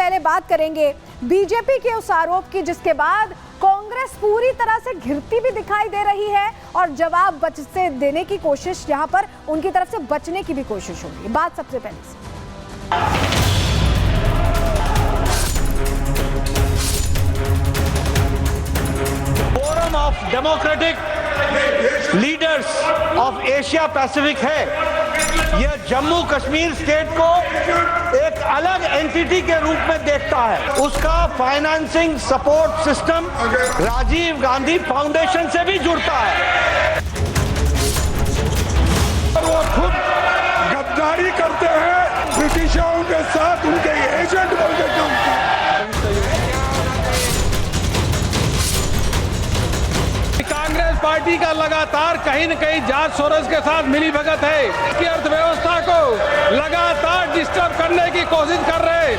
पहले बात करेंगे बीजेपी के उस आरोप की जिसके बाद कांग्रेस पूरी तरह से घिरती भी दिखाई दे रही है और जवाब बच से देने की कोशिश, यहां पर उनकी तरफ से बचने की भी कोशिश होगी। बात सबसे पहले से forum of democratic leaders of Asia Pacific है। यह जम्मू कश्मीर स्टेट को एक अलग एंटिटी के रूप में देखता है। उसका financing support system Rajiv Gandhi Foundation से भी जुड़ता है। वो खुद गद्दारी करते हैं, ब्रिटिशों के साथ उनके एजेंट बन के काम करते हैं। कांग्रेस पार्टी का लगातार कहीं न कहीं जॉर्ज सोरोस के साथ मिलीभगत है कि अर्थव्यवस्था को लगातार डिस्टर्ब करने की कोशिश कर रहे हैं।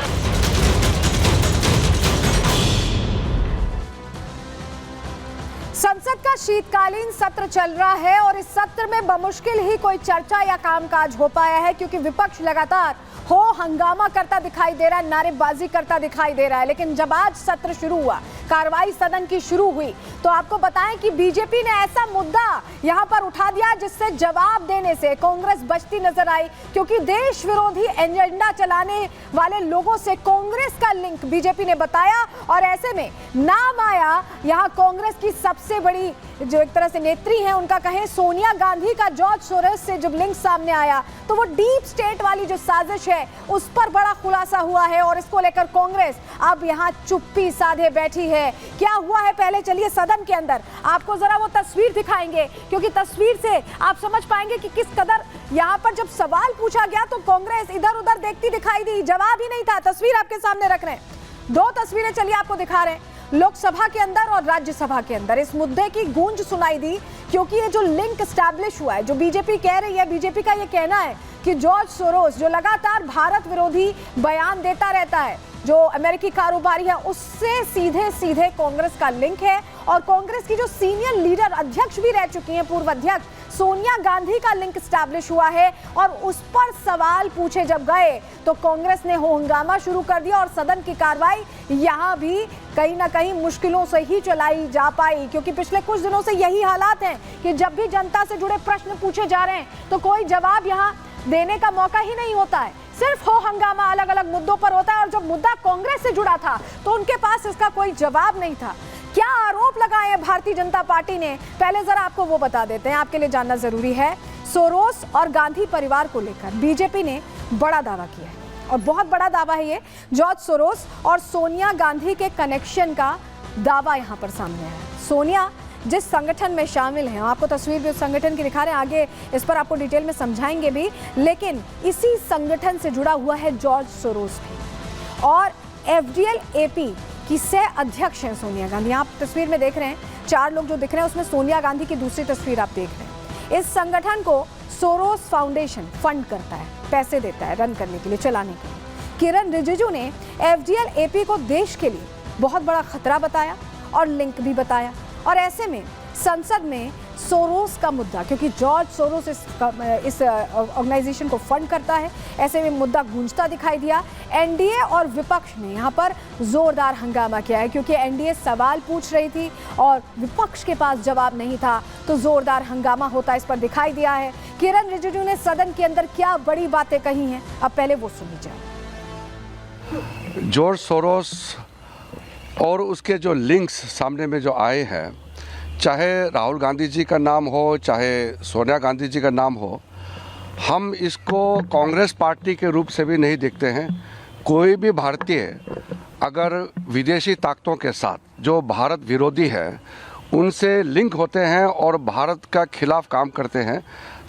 संसद का शीतकालीन सत्र चल रहा है और इस सत्र में बमुश्किल ही कोई चर्चा या कामकाज हो पाया है क्योंकि विपक्ष लगातार हो हंगामा करता दिखाई दे रहा है, नारेबाजी करता दिखाई दे रहा है। लेकिन जब आज सत्र शुरू हुआ, कार्रवाई सदन की शुरू हुई, तो आपको बताएं कि बीजेपी ने ऐसा मुद्दा यहां पर उठा दिया जिससे जवाब देने से कांग्रेस बचती नजर आई क्योंकि देश विरोधी एजेंडा चलाने वाले लोगों से कांग्रेस का लिंक बीजेपी ने बताया और ऐसे में नाम आया यहां कांग्रेस की सबसे बड़ी जो एक तरह से नेत्री हैं, उनका कहें सोनिया गांधी का जॉर्ज सोरोस से जब लिंक सामने आया तो वो डीप स्टेट वाली जो साजिश है उस पर बड़ा खुलासा हुआ है और इसको लेकर कांग्रेस अब यहां चुप्पी साधे बैठी है। क्या हुआ है, पहले चलिए सदन के अंदर आपको जरा वो तस्वीर दिखाएंगे क्योंकि तस्वीर से आप समझ पाएंगे कि किस कदर यहां पर जब सवाल पूछा गया तो कांग्रेस इधर उधर देखती दिखाई दी, जवाब ही नहीं था। तस्वीर आपके सामने रख रहे हैं, दो तस्वीरें चलिए आपको दिखा रहे हैं। लोकसभा के अंदर और राज्यसभा के अंदर इस मुद्दे की गूंज सुनाई दी क्योंकि ये जो लिंक एस्टैब्लिश हुआ है, जो बीजेपी कह रही है, बीजेपी का ये कहना है कि जॉर्ज सोरोस जो लगातार भारत विरोधी बयान देता रहता है, जो अमेरिकी कारोबारी है, उससे सीधे सीधे कांग्रेस का लिंक है और कांग्रेस की जो सीनियर लीडर अध्यक्ष भी रह चुकी हैं, पूर्व अध्यक्ष सोनिया गांधी का लिंक एस्टैब्लिश हुआ है और उस पर सवाल पूछे जब गए तो कांग्रेस ने हो हंगामा शुरू कर दिया और सदन की कार्रवाई यहां भी कहीं ना कहीं मुश्किलों से ही चलाई जा पाई क्योंकि पिछले कुछ दिनों से यही हालात हैं कि जब भी जनता से जुड़े प्रश्न पूछे जा रहे हैं तो कोई जवाब यहां देने का मौका ही नहीं होता है, सिर्फ हो हंगामा अलग अलग मुद्दों पर होता है और जब मुद्दा कांग्रेस से जुड़ा था तो उनके पास इसका कोई जवाब नहीं था। क्या आरोप लगाए हैं भारतीय जनता पार्टी ने, पहले जरा आपको वो बता देते हैं, आपके लिए जानना जरूरी है। सोरोस और गांधी परिवार को लेकर बीजेपी ने बड़ा दावा किया है और बहुत बड़ा दावा है ये, जॉर्ज सोरोस और सोनिया गांधी के कनेक्शन का दावा यहां पर सामने आया है। सोनिया जिस संगठन में शामिल हैं, आपको तस्वीर भी उस संगठन की दिखा रहे हैं, आगे इस पर आपको डिटेल में समझाएंगे भी, लेकिन इसी संगठन से जुड़ा हुआ है जॉर्ज सोरोस भी और FDL-AP की सह अध्यक्ष हैं सोनिया गांधी। आप तस्वीर में देख रहे हैं, चार लोग जो दिख रहे हैं उसमें सोनिया गांधी की दूसरी तस्वीर आप देख रहे हैं। इस संगठन को सोरोस फाउंडेशन फंड करता है, पैसे देता है रन करने के लिए, चलाने के लिए। किरण रिजिजू ने FDL-AP को देश के लिए बहुत बड़ा खतरा बताया और लिंक भी बताया और ऐसे में संसद में सोरोस का मुद्दा, क्योंकि जॉर्ज सोरोस इस ऑर्गेनाइजेशन को फंड करता है, ऐसे में मुद्दा गूंजता दिखाई दिया। एनडीए और विपक्ष ने यहाँ पर जोरदार हंगामा किया है क्योंकि एनडीए सवाल पूछ रही थी और विपक्ष के पास जवाब नहीं था, तो जोरदार हंगामा होता इस पर दिखाई दिया है। किरण रिजिजू ने सदन के अंदर क्या बड़ी बातें कही हैं, अब पहले वो सुन लीजिए। जॉर्ज सोरोस और उसके जो लिंक्स सामने में जो आए हैं, चाहे राहुल गांधी जी का नाम हो, चाहे सोनिया गांधी जी का नाम हो, हम इसको कांग्रेस पार्टी के रूप से भी नहीं देखते हैं। कोई भी भारतीय अगर विदेशी ताकतों के साथ जो भारत विरोधी है उनसे लिंक होते हैं और भारत का खिलाफ काम करते हैं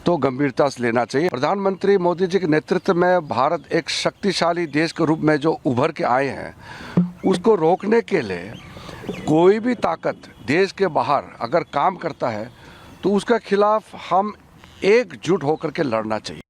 तो गंभीरता से लेना चाहिए। प्रधानमंत्री मोदी जी के नेतृत्व में भारत एक शक्तिशाली देश के रूप में जो उभर के आए हैं, उसको रोकने के लिए कोई भी ताकत देश के बाहर अगर काम करता है तो उसका खिलाफ हम एकजुट होकर के लड़ना चाहिए।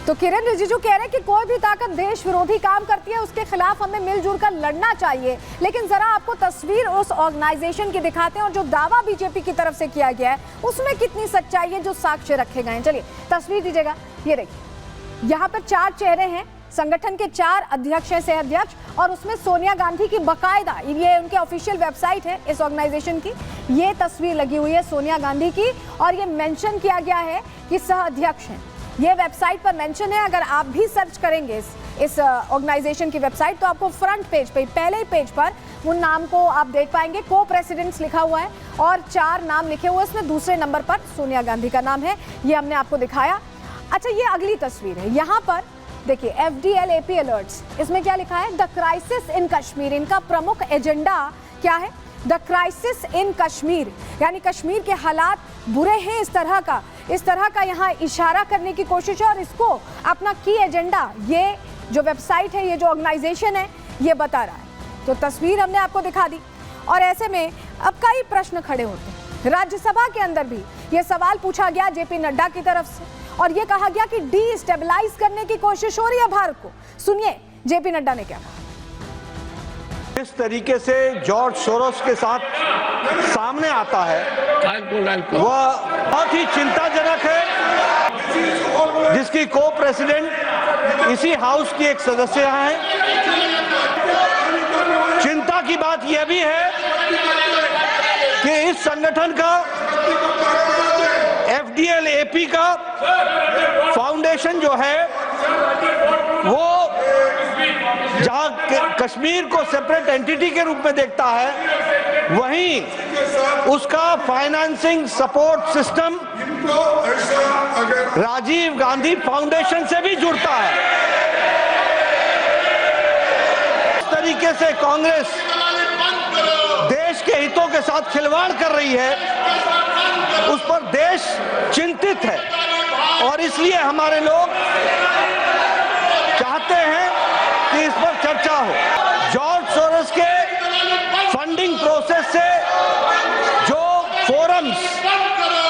तो किरण रिजिजू कह रहे हैं कि कोई भी ताकत देश विरोधी काम करती है उसके खिलाफ हमें मिलजुल कर लड़ना चाहिए। लेकिन जरा आपको तस्वीर उस ऑर्गेनाइजेशन की दिखाते हैं और जो दावा बीजेपी की तरफ से किया गया है उसमें कितनी सच्चाई है, जो साक्ष्य रखे गए हैं। चलिए तस्वीर दीजिएगा, ये देखिए यहाँ पर चार चेहरे हैं, संगठन के 4 अध्यक्ष हैं, सह अध्यक्ष, और उसमें सोनिया गांधी की बकायदा, ये उनके ऑफिशियल वेबसाइट है इस ऑर्गेनाइजेशन की, ये तस्वीर लगी हुई है सोनिया गांधी की और ये मेंशन किया गया है कि सह अध्यक्ष हैं। ये वेबसाइट पर मेंशन है। अगर आप भी सर्च करेंगे इस ऑर्गेनाइजेशन की वेबसाइट तो आपको फ्रंट पेज पे, पहले ही पेज पर उन नाम को आप देख पाएंगे। को प्रेसिडेंट्स लिखा हुआ है और 4 नाम लिखे हुए, इसमें दूसरे नंबर पर सोनिया गांधी का नाम है। ये हमने आपको दिखाया। अच्छा, ये अगली तस्वीर है। यहाँ पर देखिए FDL AP अलर्ट्स, इसमें क्या लिखा है? The crisis in Kashmir. इनका प्रमुख एजेंडा क्या है? द क्राइसिस इन कश्मीर, यानी कश्मीर के हालात बुरे हैं, इस तरह का यहाँ इशारा करने की कोशिश है और इसको अपना की एजेंडा ये जो वेबसाइट है, ये जो ऑर्गेनाइजेशन है, ये बता रहा है। तो तस्वीर हमने आपको दिखा दी और ऐसे में अब कई प्रश्न खड़े होते हैं। राज्यसभा के अंदर भी ये सवाल पूछा गया JP नड्डा की तरफ से और ये कहा गया कि डिस्टेबलाइज करने की कोशिश हो रही है भारत को। सुनिए JP नड्डा ने क्या कहा। इस तरीके से जॉर्ज सोरोस के साथ सामने आता है वह बहुत ही चिंताजनक है, जिसकी को प्रेसिडेंट इसी हाउस की एक सदस्य हैं। चिंता की बात यह भी है कि इस संगठन का FDL AP का फाउंडेशन जो है वो जहां कश्मीर को सेपरेट एंटिटी के रूप में देखता है, वहीं उसका financing support system Rajiv Gandhi Foundation से भी जुड़ता है। इस तरीके से कांग्रेस देश के हितों के साथ खिलवाड़ कर रही है, उस पर देश चिंतित है और इसलिए हमारे लोग चाहते हैं कि इस पर चर्चा हो। जॉर्ज सोरोस के फंडिंग प्रोसेस से जो फोरम्स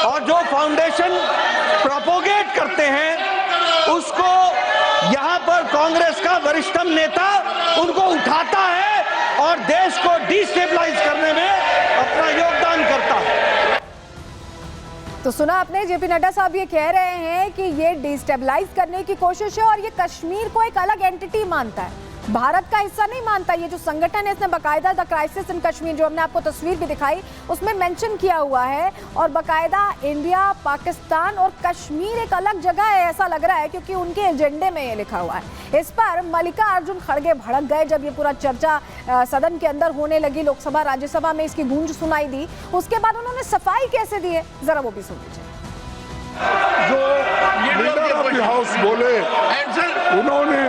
और जो फाउंडेशन प्रोपोगेट करते हैं, उसको यहाँ पर कांग्रेस का वरिष्ठतम नेता उनको उठाता है और देश को डिस्टेबलाइज करने में अपना योगदान करता है। तो सुना आपने, JP नड्डा साहब ये कह रहे हैं कि ये डिस्टेबलाइज करने की कोशिश है और ये कश्मीर को एक अलग एंटिटी मानता है, भारत का हिस्सा नहीं मानता। ये जो संगठन है इसने बकायदा द क्राइसिस इन कश्मीर, जो हमने आपको तस्वीर भी दिखाई, उसमें मेंशन किया हुआ है और बकायदा इंडिया, पाकिस्तान और कश्मीर एक अलग जगह है ऐसा लग रहा है, क्योंकि उनके एजेंडे में ये लिखा हुआ है। इस पर मल्लिकार्जुन खड़गे भड़क गए जब ये पूरा चर्चा सदन के अंदर होने लगी, लोकसभा राज्यसभा में इसकी गूंज सुनाई दी। उसके बाद उन्होंने सफाई कैसे दी है, जरा वो भी सुन लीजिए। जो लीडर ऑफ द हाउस बोले, उन्होंने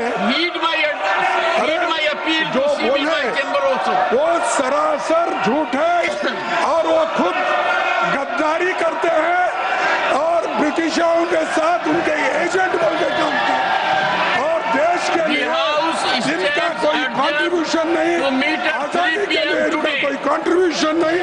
जो बोले वो सरासर झूठ है और वो खुद गद्दारी करते हैं और ब्रिटिशों के साथ उनके एजेंट बन के काम करते और देश के लिए जिनका कोई कंट्रीब्यूशन नहीं, आजादी के लिए इनका कोई कंट्रीब्यूशन नहीं,